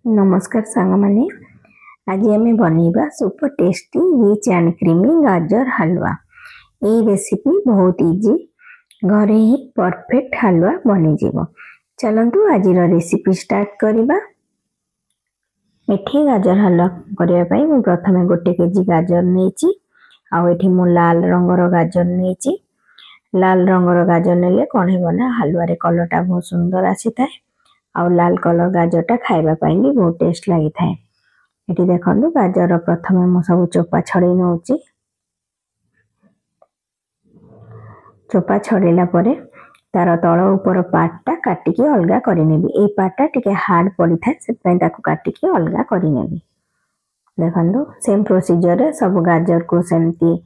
नमस्कार सांग माने आज आम बनइबा super tasty rich and creamy gajar halwa. ये रेसिपी बहुत इजी, घरे ही परफेक्ट हलवा बनी जीवो। चलंतु आज रेसिपी स्टार्ट करिबा। एठी गाजर हलवा करिया पई मु प्रथमे 1 केजी गाजर नेची आ एठी मु लाल रंगर गाजर नेची। लाल रंगर गाजर नेले कोन हेबो ना हलवा रे कलरटा बहुत सुंदर आसी थाए आ लाल कलर गाजरटा खाइबा पई भी बहुत टेस्ट लागि थाए। एठी देखंतु गाजर प्रथमे मु सब चोपा छड़े नउची। चोपा छड़ेला परे तार तळ ऊपर पार्टटा काटिकी अलगा करि नेबी। ए पार्टटा टिके हार्ड पड़ी थाए से पई ताको काटिकी अलगा करि नेबी। देखंतु सेम प्रोसीजर रे सब गाजर को सेमती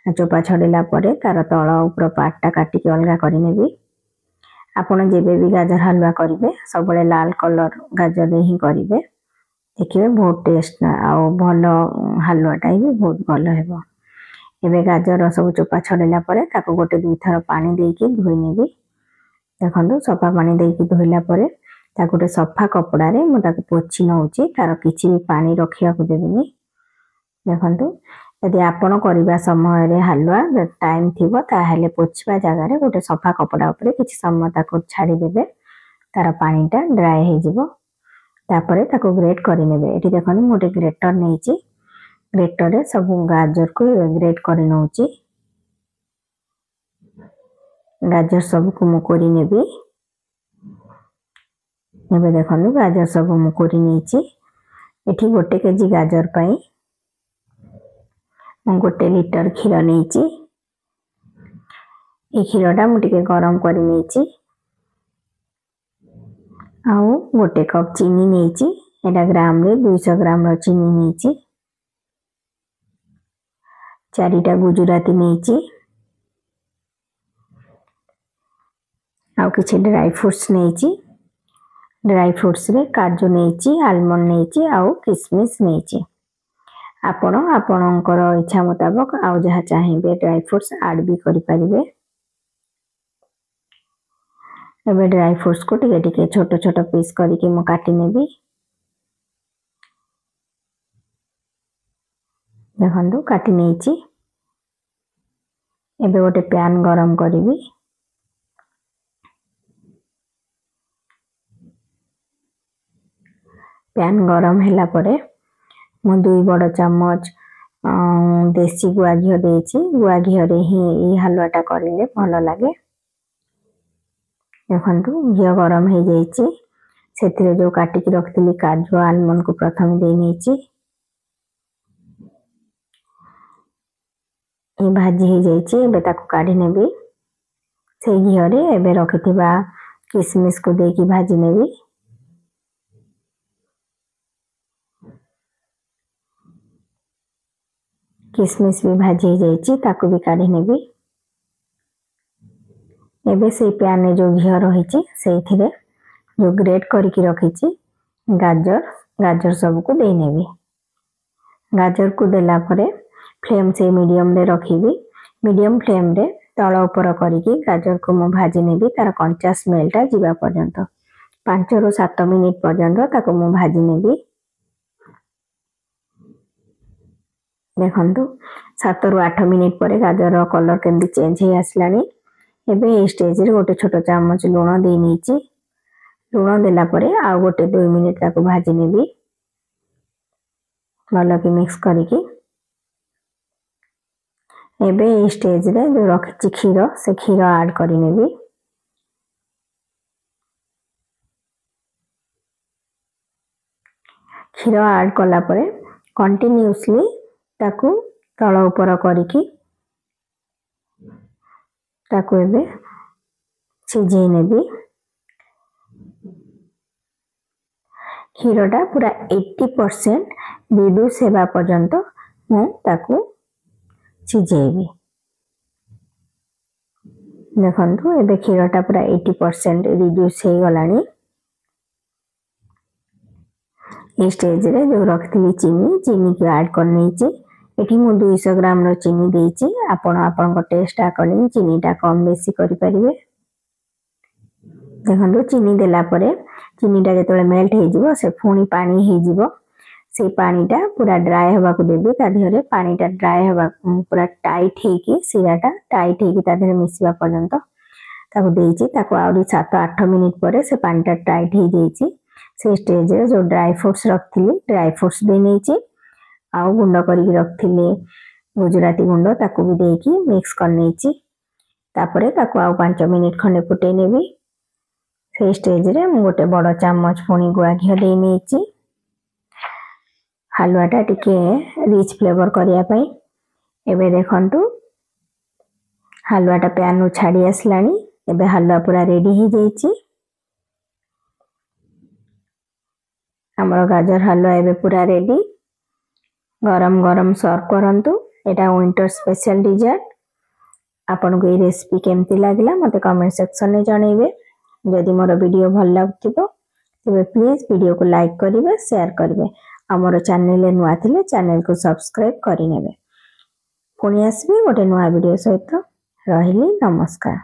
चोपा छड़ेला परे तार तळ ऊपर पार्टटा काटिकी अलगा करि नेबी। आपण जेबे भी गाजर हलवा करिवे सब लाल कलर गाजर रे ही करिवे, देखिए बहुत टेस्ट आ भलो हलवाटा भी बहुत भलो हेबो। एबे गाजर सब चोपा छड़ेला परे ताको गोटे 2 थर पानी देकी धोई नेबी। देखंतु सफा पानी देकी धोइला परे ताको गोटे सफा कपड़ा रे मु ताको पोछि नउची, तार किछि भी पानी रखिया को देबेनी। देखंतु यदि आपण करिबा समय रे हलवा टाइम थिबो ताहेले पोछबा जगह रे गोटे सफा कपड़ा ऊपर किछि समय ताको छाडी देबे, तार पानीटा ड्राई हे जिवो। तापरे ताको ग्रेट करि नेबे। एठी देखनु मोटे ग्रेटर नेची, ग्रेटर रे सब गाजर को ग्रेट करि नउची। गाजर सब को मु कोरि नेबी। एबे देखनु गाजर सब मु कोरि नेची। एठी 1 केजी गाजर पई मु 1 लीटर क्षीर नेची। ए क्षीरटा मु टिके गरम करि नेची। आउ 1 कप चीनी नेची। एटा ग्राम रे 200 ग्राम रो चीनी नेची। 4टा गुजराती नेची। आउ किछि ड्राई फ्रूट्स नेची। ड्राई फ्रूट्स रे काजू नेची, आलमंड नेची आउ किशमिश नेची। आपण आपणकर इच्छा मुताबिक आउ जहा चाहिबे ड्राई फ्रूट्स ऐड भी करि परिबे। एबे ड्राई फ्रूट्स को टिके टिके छोटो छोटो पीस करके मु काटी नेबी। देखंतु काटी नेची। एबे गोटे पैन गरम करिबी। पैन गरम हैला परे मु 2 बड़ चम्मच देसी गुआ घियो देची। गुआ घियो रे ही ई हलवाटा करिले भलो लागे। देखंतु घियो गरम हे जाईची। सेथिरे जो काटी की रखतिली काजू आलमंड को प्रथम दे नेची। ए भाजी हे जाईची। एबे ताको काढी नेबी। से घियो रे एबे रखितिबा किशमिश को देकी भाजी नेबी। किशमिश भी भाजी हे जाईची, ताको भी काढी नेबी। एबे से पैन में जो घियो रहिची सेथिरे जो ग्रेट करके रखिची गाजर सब को दे नेबी। गाजर को देला परे फ्लेम से मीडियम रे रखिबी। मीडियम फ्लेम रे तळ ऊपर करके गाजर को मु भाजी नेबी तार कंचा स्मेलटा जिबा पर्यंत 5 ରୁ 7 मिनिट पर्यंत ताको मु भाजी नेबी। देखंतु 7 ରୁ 8 मिनिट परे गाजर कलर केमदी चेंज हे आसलानी। एबे ए स्टेज रे गोटे छोटो चम्मच लूण दे नेची। लूण देला परे आ गोटे 2 मिनिट ताको भाजी नेबी भलो कि मिक्स करके। एबे ए स्टेज रे जो रखिची क्षीर से क्षीर ऐड करि नेबी। क्षीर ऐड कला परे कंटिन्यूअसली ताको तळ ऊपर करके ताको एबे सिझे नेबी। क्षीरटा पूरा 80% रिड्यूस हेबा पर्यंत मु ताको सिझेबी। देखंतु एबे क्षीरटा पूरा 80% reduce hey Galani. A stage रे जो रखथिली चीनी को ऐड कर नेची। एठी मु 200 ग्राम रो चीनी देची। आपण आपन को टेस्ट अकॉर्डिंग चीनीटा कम बेसी करि परिबे। देखो चीनी देला परे चीनीटा जो मेल्ट हो से पुणी पानी हो से पानीटा पूरा ड्राए हवा को देवी तादेहरे पानीटा ड्राए हवा पूरा टाइट होगी सीराटा टाइट होगी तादेहरे मिसवा पर्यंत ताको देइछि ताको आउरी 7-8 मिनिट पर से पानीटा टाइट हो जाइछि से स्टेज रे जो ड्राई फ्रूट्स रखथिली ड्राई फ्रूट्स दे नेछि आउ गुंड करिक रखथिली गुजराती गुंड ताको भी देकी मिक्स कर नेछि तापरे ताको आउ 5 मिनिट खंडे फुटे नेबी से स्टेज रे मु गोटे बड़ चम्मच पुणी गुआ घी दे नेछि हलवाटा टिके रिच फ्लेवर करिया पई एबे देखंतु हलवाटा पैन नु छाड़ी आसलानी एबे हलवा पूरा रेडी हो जाइछि हमर गाजर हलवा एबे पूरा रेडी गरम गरम सर्व करंतु एटा विंटर स्पेशल डिजर्ट आपन को ए रेसिपी केमती लागला मते कमेंट सेक्शन में जणैबे जदि मोर वीडियो भल लागथिबो तबे प्लीज वीडियो को लाइक करिवे शेयर करिवे हमर चैनल रे नुआ थिले चैनल को सब्सक्राइब करि नेबे पुणी आसबे गोटे नुआ वीडियो सहित रहिली नमस्कार।